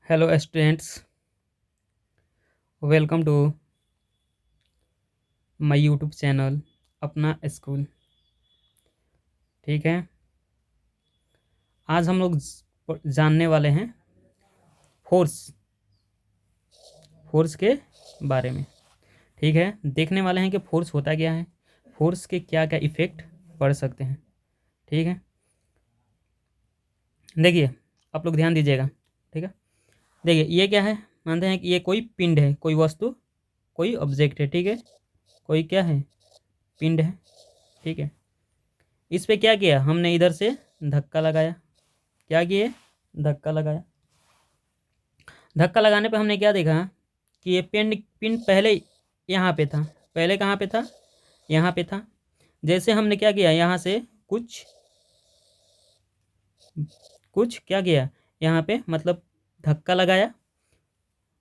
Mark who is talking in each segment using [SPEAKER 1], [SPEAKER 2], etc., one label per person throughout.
[SPEAKER 1] Hello students, welcome to my YouTube channel अपना school. ठीक है, आज हम लोग जानने वाले हैं फोर्स फोर्स के बारे में। ठीक है, देखने वाले हैं कि फोर्स होता क्या है, फोर्स के क्या क्या इफ़ेक्ट पड़ सकते हैं। ठीक है, देखिए आप लोग ध्यान दीजिएगा। ठीक है, देखिए ये क्या है, मानते हैं कि ये कोई पिंड है, कोई वस्तु, कोई ऑब्जेक्ट है। ठीक है, कोई क्या है, पिंड है। ठीक है, इस पे क्या किया हमने, इधर से धक्का लगाया। क्या किए, धक्का लगाया। धक्का लगाने पे हमने क्या देखा कि ये पिंड पिंड पहले यहाँ पे था। पहले कहाँ पे था, यहाँ पे था। जैसे हमने क्या किया, यहाँ से कुछ कुछ क्या किया, यहाँ पे मतलब धक्का लगाया,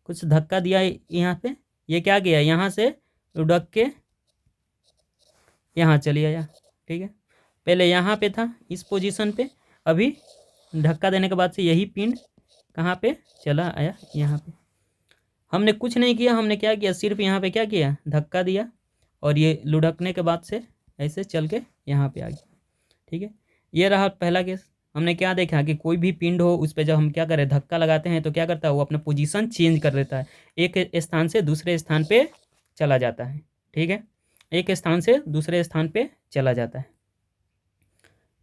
[SPEAKER 1] कुछ धक्का दिया यहाँ पे। ये क्या किया, यहाँ से लुढ़क के यहाँ चली आया। ठीक है, पहले यहाँ पे था इस पोजीशन पे, अभी धक्का देने के बाद से यही पिंड कहाँ पे चला आया, यहाँ पे। हमने कुछ नहीं किया, हमने क्या किया, सिर्फ यहाँ पे क्या किया, धक्का दिया, और ये लुढ़कने के बाद से ऐसे चल के यहाँ पे आ गया। ठीक है, ये रहा पहला केस। हमने क्या देखा कि कोई भी पिंड हो, उस पर जब हम क्या करें, धक्का लगाते हैं तो क्या करता है, वो अपना पोजीशन चेंज कर लेता है, एक स्थान से दूसरे स्थान पे चला जाता है। ठीक है, एक स्थान से दूसरे स्थान पे चला जाता है।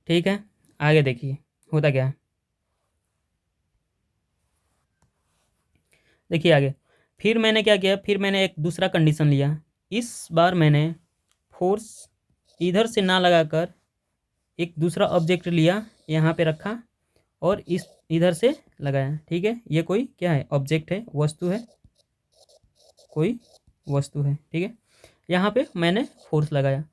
[SPEAKER 1] ठीक है, आगे देखिए होता क्या है। देखिए आगे, फिर मैंने क्या किया, फिर मैंने एक दूसरा कंडीशन लिया। इस बार मैंने फोर्स इधर से ना लगाकर एक दूसरा ऑब्जेक्ट लिया, यहाँ पे रखा और इस इधर से लगाया। ठीक है, ये कोई क्या है, ऑब्जेक्ट है, वस्तु है, कोई वस्तु है। ठीक है, यहाँ पे मैंने फोर्स लगाया,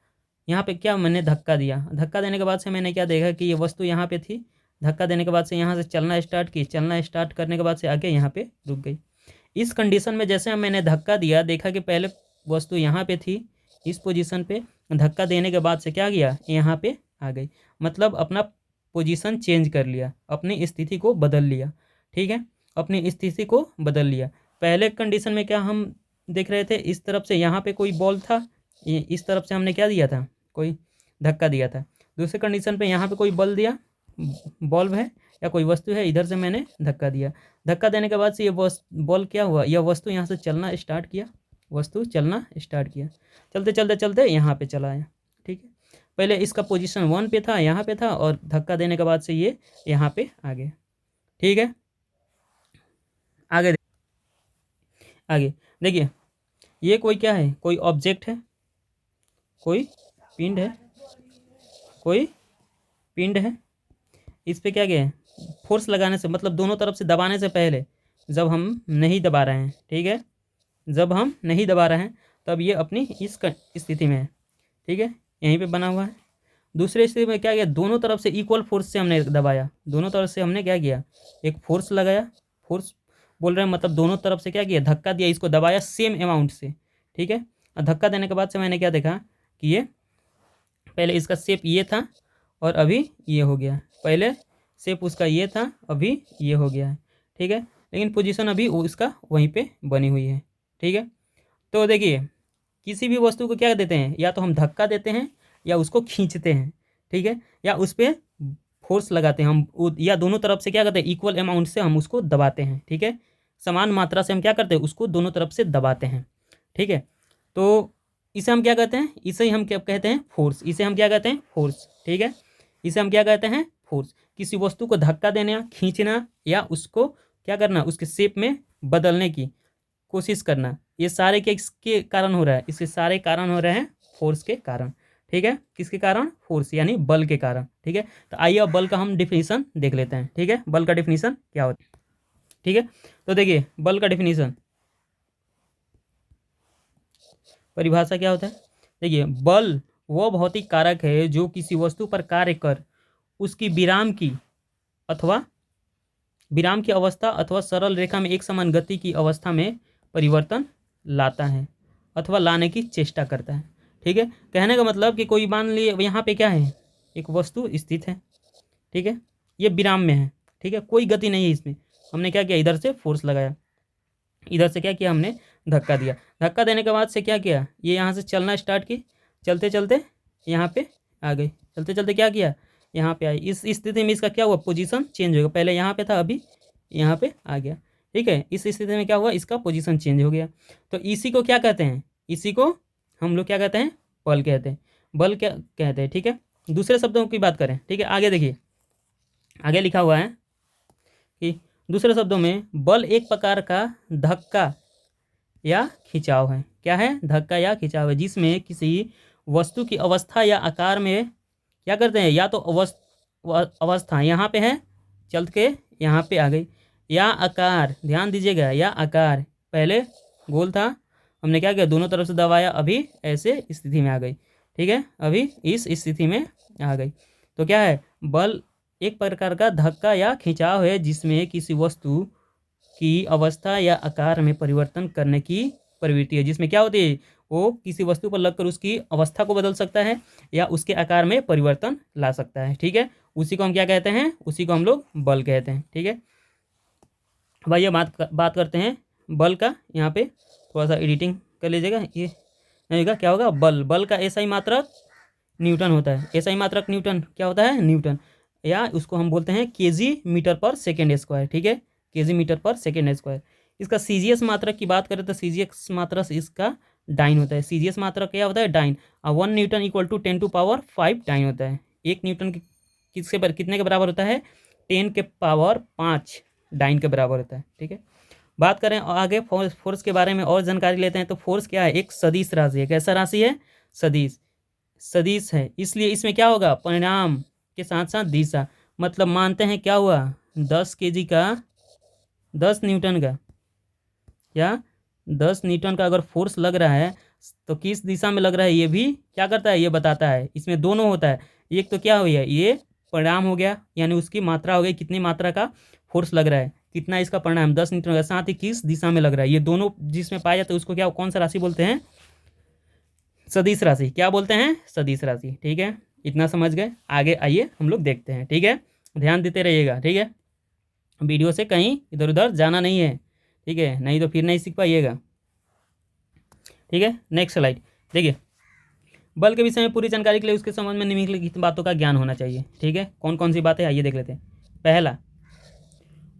[SPEAKER 1] यहाँ पे क्या, मैंने धक्का दिया। धक्का देने के बाद से मैंने क्या देखा कि ये वस्तु यहाँ पे थी, धक्का देने के बाद से यहाँ से चलना स्टार्ट की, चलना स्टार्ट करने के बाद से आके यहाँ पे रुक गई। इस कंडीशन में जैसे मैंने धक्का दिया, देखा कि पहले वस्तु यहाँ पे थी इस पोजीशन पे, धक्का देने के बाद से क्या किया, यहाँ पे आ गई, मतलब अपना पोजीशन चेंज कर लिया, अपनी स्थिति को बदल लिया। ठीक है, अपनी स्थिति को बदल लिया। पहले कंडीशन में क्या हम देख रहे थे, इस तरफ से यहाँ पे कोई बॉल था, इस तरफ से हमने क्या दिया था, कोई धक्का दिया था। दूसरे कंडीशन पे यहाँ पे कोई बल दिया, बॉल्ब है या कोई वस्तु है, इधर से मैंने धक्का दिया। धक्का देने के बाद से ये बॉल क्या हुआ, यह वस्तु यहाँ से चलना स्टार्ट किया, वस्तु चलना स्टार्ट किया, चलते चलते चलते यहाँ पे चला आया। ठीक है, पहले इसका पोजीशन 1 पे था, यहाँ पे था, और धक्का देने के बाद से ये यहाँ पे आ गया। ठीक है, आगे आगे देखिए, ये कोई क्या है, कोई ऑब्जेक्ट है, कोई पिंड है, कोई पिंड है। इस पे क्या गया, फोर्स लगाने से मतलब दोनों तरफ से दबाने से पहले, जब हम नहीं दबा रहे हैं, ठीक है, जब हम नहीं दबा रहे हैं तब ये अपनी इस स्थिति में है। ठीक है, यहीं पे बना हुआ है। दूसरे स्थिति में क्या किया, दोनों तरफ से इक्वल फोर्स से हमने दबाया, दोनों तरफ से हमने क्या किया, एक फोर्स लगाया। फोर्स बोल रहे हैं मतलब दोनों तरफ से क्या किया, धक्का दिया, इसको दबाया सेम अमाउंट से। ठीक है, और धक्का देने के बाद से मैंने क्या देखा कि ये पहले इसका शेप ये था और अभी ये हो गया, पहले शेप उसका ये था, अभी ये हो गया है। ठीक है, लेकिन पोजीशन अभी उसका वहीं पे बनी हुई है। ठीक है, तो देखिए किसी भी वस्तु को क्या देते हैं, या तो हम धक्का देते हैं या उसको खींचते हैं। ठीक है, या उस पर फोर्स लगाते हैं हम, या दोनों तरफ से क्या करते हैं, इक्वल अमाउंट से हम उसको दबाते हैं। ठीक है, समान मात्रा से हम क्या करते हैं, उसको दोनों तरफ से दबाते हैं। ठीक है, तो इसे हम क्या कहते हैं, इसे हम क्या कहते हैं, फोर्स। इसे हम क्या कहते हैं, फोर्स। ठीक है, इसे हम क्या कहते हैं, फोर्स। किसी वस्तु को धक्का देना, खींचना, या उसको क्या करना, उसके शेप में बदलने की कोशिश करना, ये सारे के किसके कारण हो रहा है, इसके सारे कारण हो रहे हैं फोर्स के कारण। ठीक है, किसके कारण, फोर्स यानी बल के कारण। ठीक है, तो आइए अब बल का हम डिफिनीशन देख लेते हैं। ठीक है, बल का डिफिनीशन क्या होता है। ठीक है, तो देखिए बल का डिफिनीशन, परिभाषा क्या होता है। देखिए, बल वह भौतिक कारक है जो किसी वस्तु पर कार्य कर उसकी विराम की अवस्था अथवा सरल रेखा में एक समान गति की अवस्था में परिवर्तन लाता है अथवा लाने की चेष्टा करता है। ठीक है, कहने का मतलब कि कोई मान लिए यहाँ पे क्या है, एक वस्तु स्थित है। ठीक है, ये विराम में है। ठीक है, कोई गति नहीं है इसमें, हमने क्या किया, इधर से फोर्स लगाया, इधर से क्या किया, हमने धक्का दिया। धक्का देने के बाद से क्या किया, ये यहाँ से चलना स्टार्ट की, चलते चलते यहाँ पे आ गई, चलते चलते क्या किया, यहाँ पे आई। इस स्थिति में इसका क्या हुआ, पोजीशन चेंज हो गया, पहले यहाँ पे था अभी यहाँ पे आ गया। ठीक है, इस स्थिति में क्या हुआ, इसका पोजीशन चेंज हो गया। तो इसी को क्या कहते हैं, इसी को हम लोग क्या कहते हैं, बल कहते हैं, बल क्या कहते हैं। ठीक है, दूसरे शब्दों की बात करें, ठीक है, आगे देखिए, आगे लिखा हुआ है कि दूसरे शब्दों में बल एक प्रकार का धक्का या खिंचाव है। क्या है, धक्का या खिंचाव है, जिसमें किसी वस्तु की अवस्था या आकार में क्या करते हैं, या तो अवस्था यहाँ पे है, चल के यहाँ पे आ गई, या आकार, ध्यान दीजिएगा, या आकार पहले गोल था, हमने क्या किया, दोनों तरफ से दबाया, अभी ऐसे स्थिति में आ गई। ठीक है, अभी इस स्थिति में आ गई। तो क्या है, बल एक प्रकार का धक्का या खिंचाव है, जिसमें किसी वस्तु की अवस्था या आकार में परिवर्तन करने की प्रवृत्ति है। जिसमें क्या होती है, वो किसी वस्तु पर लगकर उसकी अवस्था को बदल सकता है या उसके आकार में परिवर्तन ला सकता है। ठीक है, उसी को हम क्या कहते हैं, उसी को हम लोग बल कहते हैं। ठीक है, भाई ये बात करते हैं बल का। यहाँ पे थोड़ा सा एडिटिंग कर लीजिएगा, ये नहीं होगा, क्या होगा, बल का ऐसा ही मात्रक न्यूटन होता है। ऐसा ही मात्रक न्यूटन क्या होता है, न्यूटन, या उसको हम बोलते हैं केजी मीटर पर सेकेंड स्क्वायर। ठीक है, केजी मीटर पर सेकेंड स्क्वायर। इसका सीजीएस मात्रक की बात करें तो सीजीएस मात्रक इसका डाइन होता है। सीजीएस मात्रक क्या होता है, dyne. 1 newton equal to 10⁵ dyne होता है। 1 न्यूटन कितने के बराबर होता है, 10⁵ डाइन के बराबर होता है। ठीक है, बात करें आगे फोर्स के बारे में और जानकारी लेते हैं। तो फोर्स क्या है, एक सदिश राशि है। कैसा राशि है, सदिश है, इसलिए इसमें क्या होगा, परिणाम के साथ साथ दिशा। मतलब मानते हैं क्या हुआ, 10 kg का 10 न्यूटन का या 10 न्यूटन का अगर फोर्स लग रहा है तो किस दिशा में लग रहा है, ये भी क्या करता है, ये बताता है। इसमें दोनों होता है, एक तो क्या हुई है, ये परिणाम हो गया, यानी उसकी मात्रा हो गई, कितनी मात्रा का फोर्स लग रहा है, कितना इसका परिणाम 10 न्यूटन का, साथ ही किस दिशा में लग रहा है। ये दोनों जिसमें पाया जाता है उसको क्या, कौन सा राशि बोलते हैं, सदिश राशि। क्या बोलते हैं, सदिश राशि। ठीक है, इतना समझ गए, आगे आइए हम लोग देखते हैं। ठीक है, ध्यान देते रहिएगा। ठीक है, वीडियो से कहीं इधर उधर जाना नहीं है। ठीक है, नहीं तो फिर नहीं सीख पाइएगा। ठीक है, नेक्स्ट स्लाइड देखिए। बल के विषय में पूरी जानकारी के लिए उसके संबंध में निम्नलिखित बातों का ज्ञान होना चाहिए। ठीक है, कौन कौन सी बातें, आइए देख लेते हैं। पहला,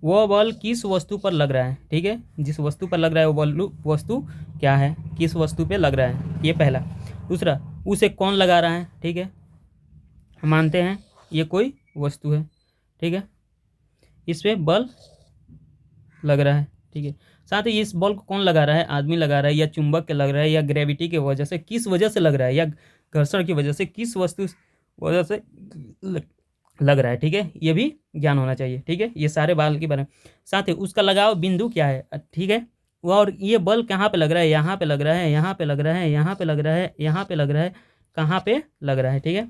[SPEAKER 1] वो बल किस वस्तु पर लग रहा है। ठीक है, जिस वस्तु पर लग रहा है वो बल वस्तु क्या है, किस वस्तु पे लग रहा है, ये पहला। दूसरा, उसे कौन लगा रहा है। ठीक है, हम मानते हैं ये कोई वस्तु है। ठीक है, इस पे बल लग रहा है। ठीक है, साथ ही इस बल को कौन लगा रहा है, आदमी लगा रहा है, या चुंबक के लग रहा है, या ग्रेविटी की वजह से, किस वजह से लग रहा है, या घर्षण की वजह से, किस वस्तु वजह से लग रहा है। ठीक है, ये भी ज्ञान होना चाहिए। ठीक है, ये सारे बल के बारे में। साथ ही उसका लगाव बिंदु क्या है। ठीक है, और ये बल कहाँ पे लग रहा है, यहाँ पे लग रहा है, यहाँ पे लग रहा है, यहाँ पे लग रहा है, यहाँ पे लग रहा है, कहाँ पे लग रहा है। ठीक है,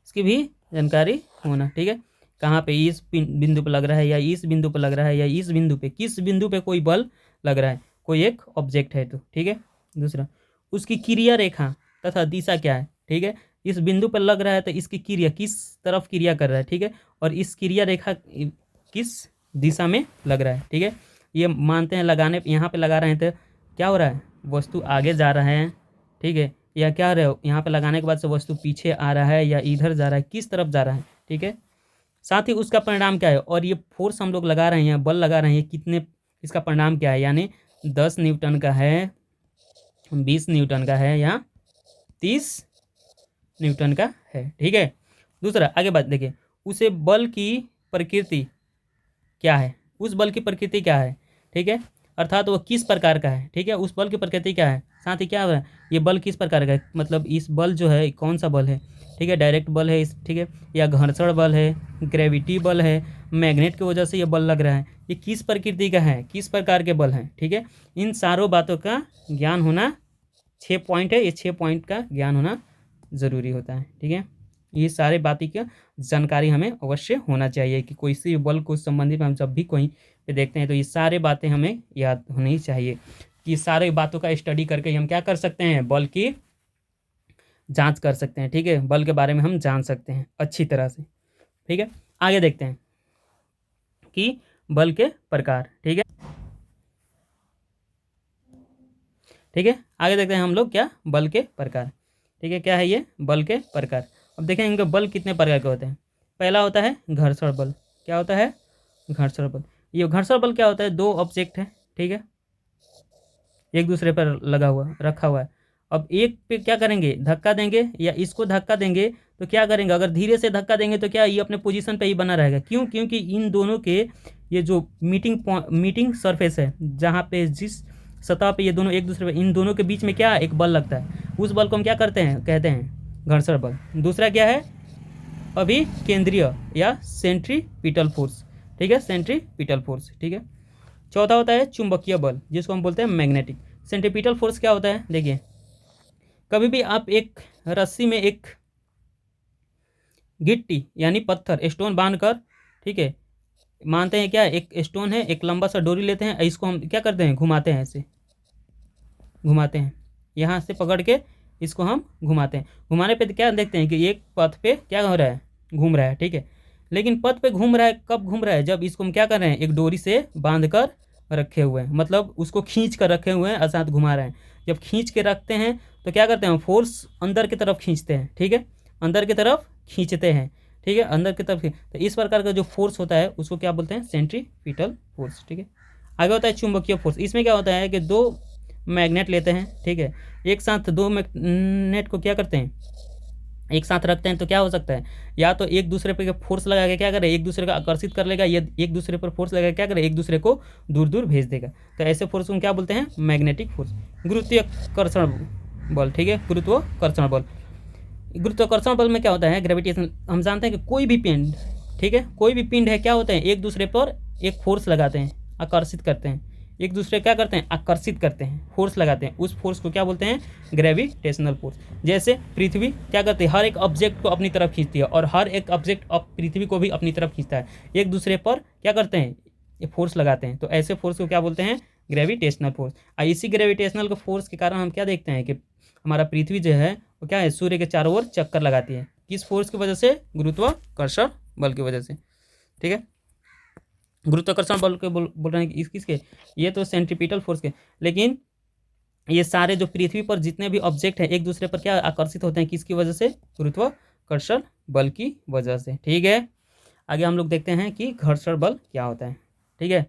[SPEAKER 1] इसकी भी जानकारी होना। ठीक है, कहाँ पे, इस बिंदु पे लग रहा है, या इस बिंदु पे लग रहा है, या इस बिंदु पे, किस बिंदु पे कोई बल लग रहा है, कोई एक ऑब्जेक्ट है तो। ठीक है, दूसरा, उसकी क्रिया रेखा तथा दिशा क्या है। ठीक है, इस बिंदु पर लग रहा है तो इसकी क्रिया किस तरफ क्रिया कर रहा है। ठीक है, और इस क्रिया रेखा किस दिशा में लग रहा है। ठीक है, ये मानते हैं लगाने, यहाँ पे लगा रहे हैं तो क्या हो रहा है, वस्तु आगे जा रहा है। ठीक है, या क्या रहे, यहाँ पे लगाने के बाद से वस्तु पीछे आ रहा है या इधर जा रहा है, किस तरफ जा रहा है। ठीक है, साथ ही उसका परिणाम क्या है, और ये फोर्स हम लोग लगा रहे हैं, बल लगा रहे हैं, कितने, इसका परिणाम क्या है, यानी 10 न्यूटन का है, 20 न्यूटन का है, या 30 न्यूटन का है। ठीक है, दूसरा, आगे बात देखिए, उसे बल की प्रकृति क्या है, उस बल की प्रकृति क्या है। ठीक है, अर्थात वो किस प्रकार का है। ठीक है, उस बल की प्रकृति क्या है, साथ ही क्या है, ये बल किस प्रकार का है, मतलब इस बल जो है कौन सा बल है। ठीक है, डायरेक्ट बल है इस, ठीक है, या घर्षण बल है, ग्रेविटी बल है, मैग्नेट की वजह से ये बल लग रहा है, ये किस प्रकृति का है, किस प्रकार के बल हैं। ठीक है, इन सारों बातों का ज्ञान होना, 6 पॉइंट है, ये 6 पॉइंट का ज्ञान होना ज़रूरी होता है। ठीक है, ये सारे बातें की जानकारी हमें अवश्य होना चाहिए कि कोई सी बल को संबंधित हम जब भी कहीं पे देखते हैं तो ये सारे बातें हमें याद होनी चाहिए, कि सारे बातों का स्टडी करके हम क्या कर सकते हैं, बल की जांच कर सकते हैं। ठीक है, बल के बारे में हम जान सकते हैं अच्छी तरह से। ठीक है, आगे देखते हैं कि बल के प्रकार। ठीक है, ठीक है। आगे देखते हैं हम लोग क्या, बल के प्रकार। ठीक है, क्या है ये, बल के प्रकार। अब देखें इनके बल कितने प्रकार के होते हैं। पहला होता है घर्षण बल। क्या होता है, घर्षण बल। ये घर्षण बल क्या होता है, दो ऑब्जेक्ट है, ठीक है, एक दूसरे पर लगा हुआ रखा हुआ है। अब एक पे क्या करेंगे, धक्का देंगे या इसको धक्का देंगे तो क्या करेंगे, अगर धीरे से धक्का देंगे तो क्या ये अपने पोजीशन पे ही बना रहेगा। क्यों, क्योंकि इन दोनों के ये जो मीटिंग सरफेस है, जहाँ पे जिस सतह पे ये दोनों एक दूसरे पे, इन दोनों के बीच में क्या एक बल लगता है, उस बल को हम क्या करते हैं, कहते हैं घर्षण बल। दूसरा क्या है, अभी केंद्रीय या सेंट्रीपिटल फोर्स। ठीक है, सेंट्रीपिटल फोर्स। ठीक है। चौथा होता है चुंबकीय बल, जिसको हम बोलते हैं मैग्नेटिक। सेंट्रीपिटल फोर्स क्या होता है, देखिए कभी भी आप एक रस्सी में एक गिट्टी यानी पत्थर स्टोन बांधकर, ठीक है, मानते हैं क्या एक स्टोन है, एक लंबा सा डोरी लेते हैं, इसको हम क्या करते हैं, घुमाते हैं, ऐसे घुमाते हैं, यहाँ से पकड़ के इसको हम घुमाते हैं। घुमाने पे क्या देखते हैं कि एक पथ पे क्या हो रहा है, घूम रहा है। ठीक है, लेकिन पथ पे घूम रहा है, कब घूम रहा है, जब इसको हम क्या कर रहे हैं, एक डोरी से बांध कर रखे हुए हैं, मतलब उसको खींच कर रखे हुए हैं और साथ घुमा रहे हैं। जब खींच के रखते हैं तो क्या करते हैं, फोर्स अंदर की तरफ खींचते हैं। ठीक है, अंदर की तरफ खींचते हैं। ठीक है, अंदर की तरफ। तो इस प्रकार का जो फोर्स होता है उसको क्या बोलते हैं, सेंट्रीपिटल फोर्स। ठीक है। आगे होता है चुंबकीय फोर्स। इसमें क्या होता है कि दो मैग्नेट लेते हैं, ठीक है, एक साथ दो मैग्नेट को क्या करते हैं, एक साथ रखते हैं, तो क्या हो सकता है, या तो एक दूसरे पर फोर्स लगा के क्या करे, एक दूसरे को आकर्षित कर लेगा, या एक दूसरे पर फोर्स लगा के क्या करे, एक दूसरे को दूर दूर भेज देगा। तो ऐसे फोर्स को क्या बोलते हैं, मैग्नेटिक फोर्स। गुरुत्वाकर्षण बल। ठीक है, गुरुत्वाकर्षण बल। गुरुत्वाकर्षण बल में क्या होता है, ग्रेविटेशन। हम जानते हैं कि कोई भी पिंड, ठीक है, कोई भी पिंड है, क्या होते हैं, एक दूसरे पर एक फोर्स लगाते हैं, आकर्षित करते हैं, एक दूसरे क्या करते हैं, आकर्षित करते हैं, फोर्स लगाते हैं। उस फोर्स को क्या बोलते हैं, ग्रेविटेशनल फोर्स। जैसे पृथ्वी क्या करती है, हर एक ऑब्जेक्ट को अपनी तरफ खींचती है, और हर एक ऑब्जेक्ट पृथ्वी को भी अपनी तरफ खींचता है। एक दूसरे पर क्या करते हैं, ये फोर्स लगाते हैं। तो ऐसे फोर्स को क्या बोलते हैं, ग्रेविटेशनल फोर्स। और इसी ग्रेविटेशनल के फोर्स के कारण हम क्या देखते हैं कि हमारा पृथ्वी जो है वो क्या है, सूर्य के चारों ओर चक्कर लगाती है। किस फोर्स की वजह से, गुरुत्वाकर्षण बल की वजह से। ठीक है, गुरुत्वाकर्षण बल के बोल रहे हैं किसके, ये तो सेंट्रीपिटल फोर्स के। लेकिन ये सारे जो पृथ्वी पर जितने भी ऑब्जेक्ट हैं एक दूसरे पर क्या आकर्षित होते हैं, किसकी वजह से, गुरुत्वाकर्षण बल की वजह से। ठीक है, आगे हम लोग देखते हैं कि घर्षण बल क्या होता है। ठीक है,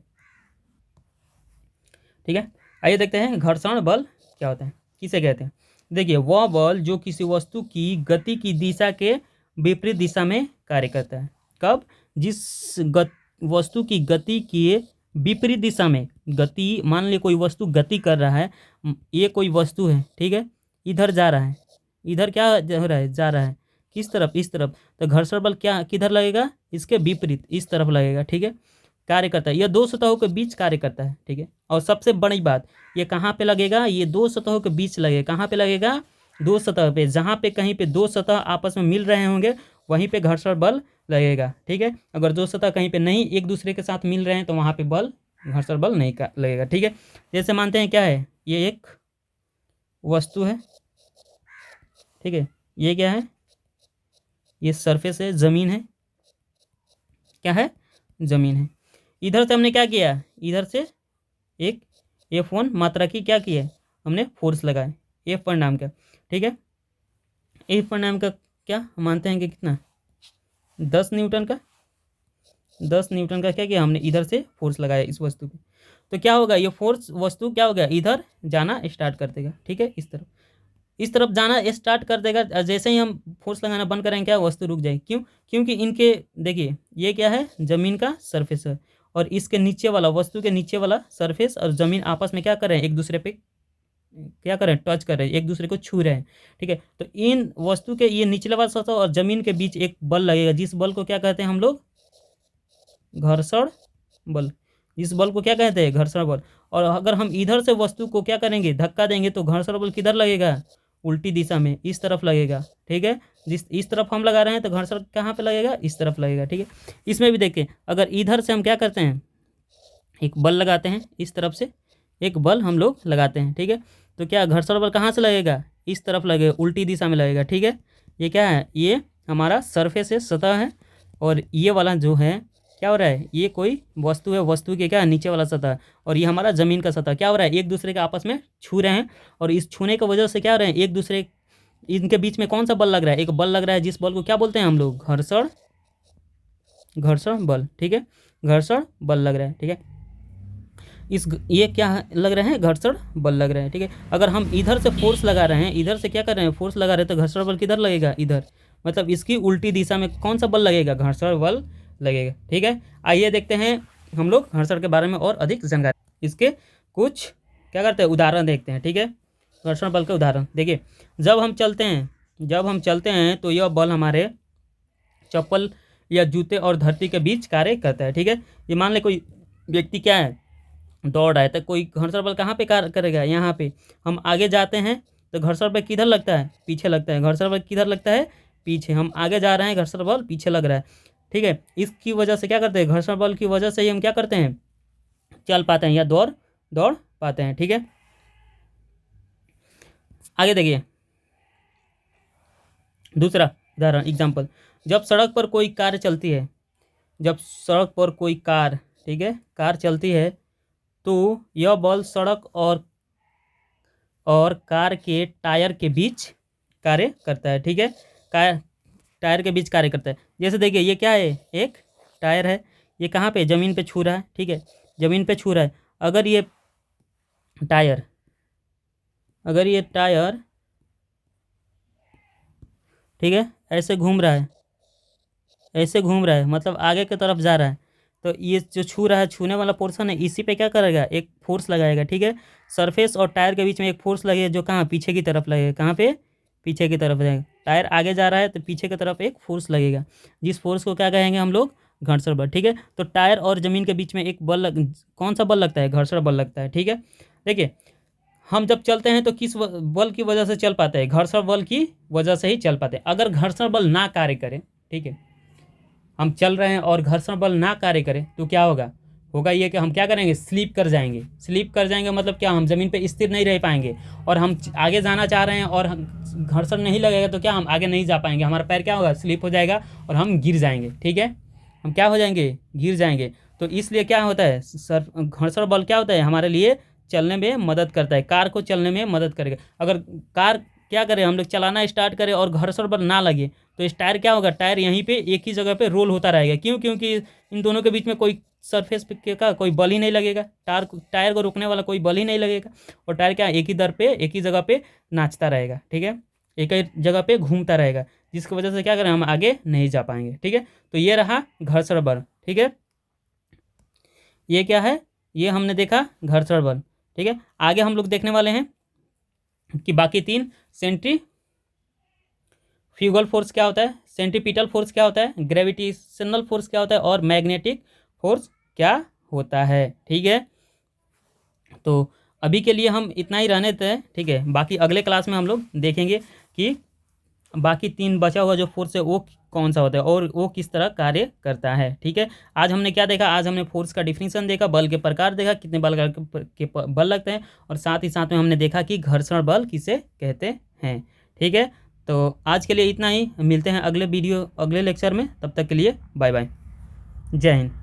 [SPEAKER 1] ठीक है, आइए देखते हैं घर्षण बल क्या होता है, किसे कहते हैं। देखिए, वह बल जो किसी वस्तु की गति की दिशा के विपरीत दिशा में कार्य करता है। कब, जिस वस्तु की गति के विपरीत दिशा में, गति, मान लीजिए कोई वस्तु गति कर रहा है, ये कोई वस्तु है, ठीक है, इधर जा रहा है, इधर क्या हो रहा है, जा रहा है, किस तरफ, इस तरफ। तो घर्षण बल क्या किधर लगेगा, इसके विपरीत, इस तरफ लगेगा। ठीक है, कार्य करता है, यह दो सतहों के बीच कार्य करता है। ठीक है, और सबसे बड़ी बात, ये कहाँ पे लगेगा, ये दो सतहों के बीच लगेगा। कहाँ पे लगेगा, दो सतह पे, जहाँ पे कहीं पे दो सतह आपस में मिल रहे होंगे वहीं पे घर्षण बल लगेगा। ठीक है, अगर दो सतह कहीं पे नहीं एक दूसरे के साथ मिल रहे हैं तो वहाँ पे बल, घर्षण बल नहीं लगेगा। ठीक है, जैसे मानते हैं क्या है, ये एक वस्तु है, ठीक है, ये क्या है, ये सरफेस है, जमीन है, क्या है, जमीन है। इधर से हमने क्या किया, इधर से एक F1 मात्रा की क्या की है, हमने फोर्स लगाए, F1 नाम का। ठीक है, F1 नाम का क्या मानते हैं कि कितना, 10 न्यूटन का, 10 न्यूटन का क्या किया हमने, इधर से फोर्स लगाया इस वस्तु पे। तो क्या होगा, ये फोर्स वस्तु क्या हो गया, इधर जाना स्टार्ट कर देगा। ठीक है, इस तरफ जाना स्टार्ट कर देगा। जैसे ही हम फोर्स लगाना बंद करेंगे क्या, वस्तु रुक जाएगी। क्यों, क्योंकि इनके, देखिए ये क्या है, जमीन का सरफेस है, और इसके नीचे वाला, वस्तु के नीचे वाला सरफेस और ज़मीन आपस में क्या कर रहे हैं, एक दूसरे पे क्या कर रहे हैं, टच कर रहे हैं, एक दूसरे को छू रहे हैं। ठीक है, तो इन वस्तु के ये निचले वाला सतह और ज़मीन के बीच एक बल लगेगा, जिस बल को क्या कहते हैं हम लोग, घर्षण बल। इस बल को क्या कहते हैं, घर्षण बल। और अगर हम इधर से वस्तु को क्या करेंगे, धक्का देंगे, तो घर्षण बल किधर लगेगा, उल्टी दिशा में, इस तरफ लगेगा। ठीक है, जिस इस तरफ हम लगा रहे हैं तो घर्षण कहाँ पे लगेगा, इस तरफ लगेगा। ठीक है, इसमें भी देखें, अगर इधर से हम क्या करते हैं, एक बल लगाते हैं, इस तरफ से एक बल हम लोग लगाते हैं। ठीक है, तो क्या घर्षण बल कहाँ से लगेगा, इस तरफ लगेगा, उल्टी दिशा में लगेगा। ठीक है, ये क्या है, ये हमारा सरफेस है, सतह है, और ये वाला जो है क्या हो रहा है, ये कोई वस्तु है, वस्तु के क्या नीचे वाला सतह, और ये हमारा ज़मीन का सतह क्या हो रहा है, एक दूसरे के आपस में छू रहे हैं, और इस छूने की वजह से क्या हो रहा है, एक दूसरे इनके बीच में कौन सा बल लग रहा है, एक बल लग रहा है, जिस बल को क्या बोलते हैं हम लोग, घर्षण बल। ठीक है, घर्षण बल लग रहा है। ठीक है, ये क्या लग रहे हैं, घर्षण बल लग रहे हैं। ठीक है, अगर हम इधर से फोर्स लगा रहे हैं, इधर से क्या कर रहे हैं, फोर्स लगा रहे हैं, तो घर्षण बल किधर लगेगा, इधर, मतलब इसकी उल्टी दिशा में कौन सा बल लगेगा, घर्षण बल लगेगा। ठीक है, आइए देखते हैं हम लोग घर्षण के बारे में और अधिक जानकारी, इसके कुछ क्या करते हैं, उदाहरण देखते हैं। ठीक है, घर्षण बल के उदाहरण देखिए, जब हम चलते हैं तो यह बल हमारे चप्पल या जूते और धरती के बीच कार्य करता है। ठीक है, ये मान ले कोई व्यक्ति क्या है, दौड़ रहा है, तो कोई घर्षण बल कहाँ पे कार्य करेगा, यहाँ पे। हम आगे जाते हैं तो घर्षण बल किधर लगता है, पीछे लगता है। घर्षण बल किधर लगता है, पीछे। हम आगे जा रहे हैं, घर्षण बल पीछे लग रहा है। ठीक है, इसकी वजह से क्या करते हैं, घर्षण बल की वजह से ही हम क्या करते हैं, चल पाते हैं या दौड़ पाते हैं। ठीक है, आगे देखिए दूसरा उदाहरण एग्जाम्पल, जब सड़क पर कोई कार चलती है, ठीक है, कार चलती है, तो यह बल सड़क और कार के टायर के बीच कार्य करता है। ठीक है, टायर के बीच कार्य करता है। जैसे देखिए ये क्या है, एक टायर है, ये कहाँ पे, ज़मीन पे छू रहा है। ठीक है, ज़मीन पे छू रहा है। अगर ये टायर ठीक है ऐसे घूम रहा है, मतलब आगे की तरफ जा रहा है, तो ये जो छू रहा है, छूने वाला पोर्शन है, इसी पे क्या करेगा, एक फोर्स लगाएगा। ठीक है, सरफेस और टायर के बीच में एक फोर्स लगेगा, जो कहाँ, पीछे की तरफ लगेगा। कहाँ पे, पीछे की तरफ लगेगा। टायर आगे जा रहा है तो पीछे की तरफ एक फोर्स लगेगा, जिस फोर्स को क्या कहेंगे हम लोग, घर्षण बल। ठीक है, तो टायर और ज़मीन के बीच में एक कौन सा बल लगता है, घर्षण बल लगता है। ठीक है, देखिए हम जब चलते हैं तो किस बल की वजह से चल पाते हैं, घर्षण बल की वजह से ही चल पाते हैं। अगर घर्षण बल ना कार्य करे, ठीक है, हम चल रहे हैं और घर्षण बल ना कार्य करे, तो क्या होगा ये कि हम क्या करेंगे, स्लिप कर जाएंगे। मतलब क्या, हम ज़मीन पे स्थिर नहीं रह पाएंगे, और हम आगे जाना चाह रहे हैं और घर्षण नहीं लगेगा तो क्या, हम आगे नहीं जा पाएंगे, हमारा पैर क्या होगा, स्लिप हो जाएगा और हम गिर जाएंगे। ठीक है, हम क्या हो जाएंगे, गिर जाएंगे। तो इसलिए क्या होता है, घर्षण बल क्या होता है, हमारे लिए चलने में मदद करता है, कार को चलने में मदद करेगा। अगर कार क्या करें, हम लोग चलाना स्टार्ट करें और घर्षण बल ना लगे, तो इस टायर क्या होगा, टायर यहीं पे एक ही जगह पे रोल होता रहेगा। क्यों, क्योंकि इन दोनों के बीच में कोई सरफेस पे का कोई बल ही नहीं लगेगा, टायर को रोकने वाला कोई बल ही नहीं लगेगा, और टायर क्या एक ही जगह पे नाचता रहेगा। ठीक है, एक ही जगह पे घूमता रहेगा, जिसकी वजह से क्या करें, हम आगे नहीं जा पाएंगे। ठीक है, तो ये रहा घर्षण बल। ठीक है, ये क्या है, ये हमने देखा घर्षण बल। ठीक है, आगे हम लोग देखने वाले हैं कि बाकी तीन, सेंट्रीफ्यूगल फोर्स क्या होता है, सेंट्रीपिटल फोर्स क्या होता है, ग्रेविटेशनल फोर्स क्या होता है, और मैग्नेटिक फोर्स क्या होता है। ठीक है, तो अभी के लिए हम इतना ही रहने देते हैं। ठीक है, बाकी अगले क्लास में हम लोग देखेंगे कि बाकी तीन बचा हुआ जो फोर्स है वो कौन सा होता है और वो किस तरह कार्य करता है। ठीक है, आज हमने क्या देखा, आज हमने फोर्स का डिफिनीशन देखा, बल के प्रकार देखा, कितने बल लगते हैं, और साथ ही साथ में हमने देखा कि घर्षण बल किसे कहते हैं। ठीक है, तो आज के लिए इतना ही, मिलते हैं अगले लेक्चर में, तब तक के लिए बाय बाय, जय हिंद।